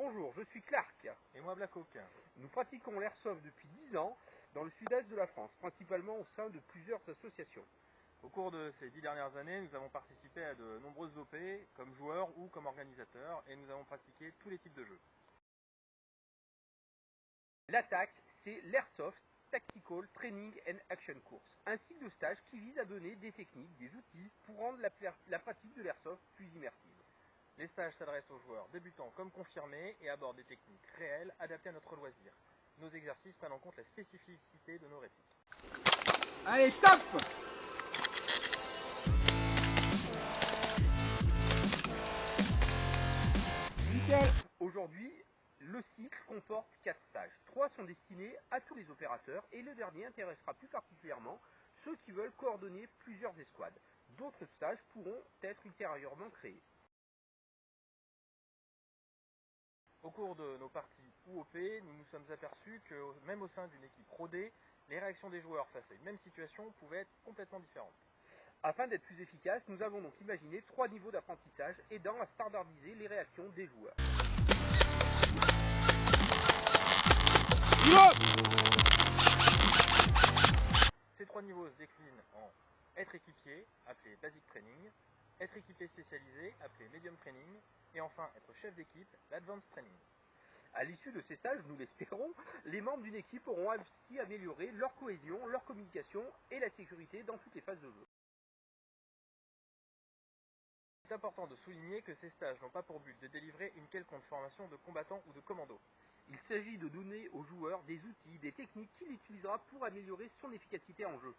Bonjour, je suis Clark. Et moi Black Hawk. Nous pratiquons l'airsoft depuis 10 ans dans le sud-est de la France, principalement au sein de plusieurs associations. Au cours de ces 10 dernières années, nous avons participé à de nombreuses OP, comme joueurs ou comme organisateurs, et nous avons pratiqué tous les types de jeux. L'ATTAC, c'est l'Airsoft Tactical Training and Action Course, un cycle de stage qui vise à donner des techniques, des outils pour rendre la pratique de l'airsoft plus immersive. Les stages s'adressent aux joueurs débutants comme confirmés et abordent des techniques réelles adaptées à notre loisir. Nos exercices prennent en compte la spécificité de nos répliques. Allez, top! Nickel! Aujourd'hui, le cycle comporte 4 stages. 3 sont destinés à tous les opérateurs et le dernier intéressera plus particulièrement ceux qui veulent coordonner plusieurs escouades. D'autres stages pourront être ultérieurement créés. Au cours de nos parties UOP, nous nous sommes aperçus que même au sein d'une équipe rodée, les réactions des joueurs face à une même situation pouvaient être complètement différentes. Afin d'être plus efficace, nous avons donc imaginé 3 niveaux d'apprentissage aidant à standardiser les réactions des joueurs. Ces 3 niveaux se déclinent en être équipier, appelé Basic Training, être équipé spécialisé, appelé Medium Training, et enfin être chef d'équipe, l'Advanced Training. À l'issue de ces stages, nous l'espérons, les membres d'une équipe auront ainsi amélioré leur cohésion, leur communication et la sécurité dans toutes les phases de jeu. C'est important de souligner que ces stages n'ont pas pour but de délivrer une quelconque formation de combattant ou de commando. Il s'agit de donner au joueur des outils, des techniques qu'il utilisera pour améliorer son efficacité en jeu.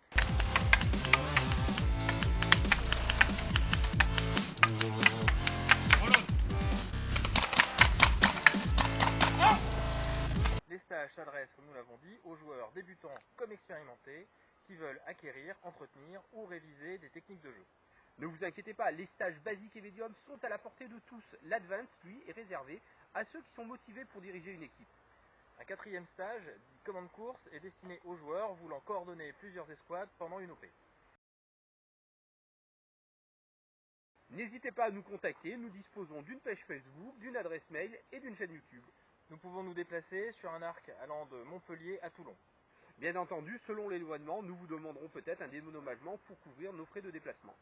Les stages s'adressent, comme nous l'avons dit, aux joueurs débutants comme expérimentés qui veulent acquérir, entretenir ou réviser des techniques de jeu. Ne vous inquiétez pas, les stages basiques et médiums sont à la portée de tous. L'Advanced, lui, est réservé à ceux qui sont motivés pour diriger une équipe. Un 4e stage, dit Command Course, est destiné aux joueurs voulant coordonner plusieurs escouades pendant une OP. N'hésitez pas à nous contacter, nous disposons d'une page Facebook, d'une adresse mail et d'une chaîne YouTube. Nous pouvons nous déplacer sur un arc allant de Montpellier à Toulon. Bien entendu, selon l'éloignement, nous vous demanderons peut-être un dédommagement pour couvrir nos frais de déplacement.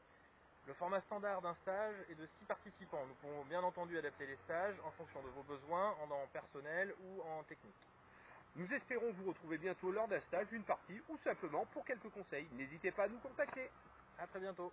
Le format standard d'un stage est de 6 participants. Nous pourrons bien entendu adapter les stages en fonction de vos besoins, en personnel ou en technique. Nous espérons vous retrouver bientôt lors d'un stage, d'une partie ou simplement pour quelques conseils. N'hésitez pas à nous contacter. A très bientôt.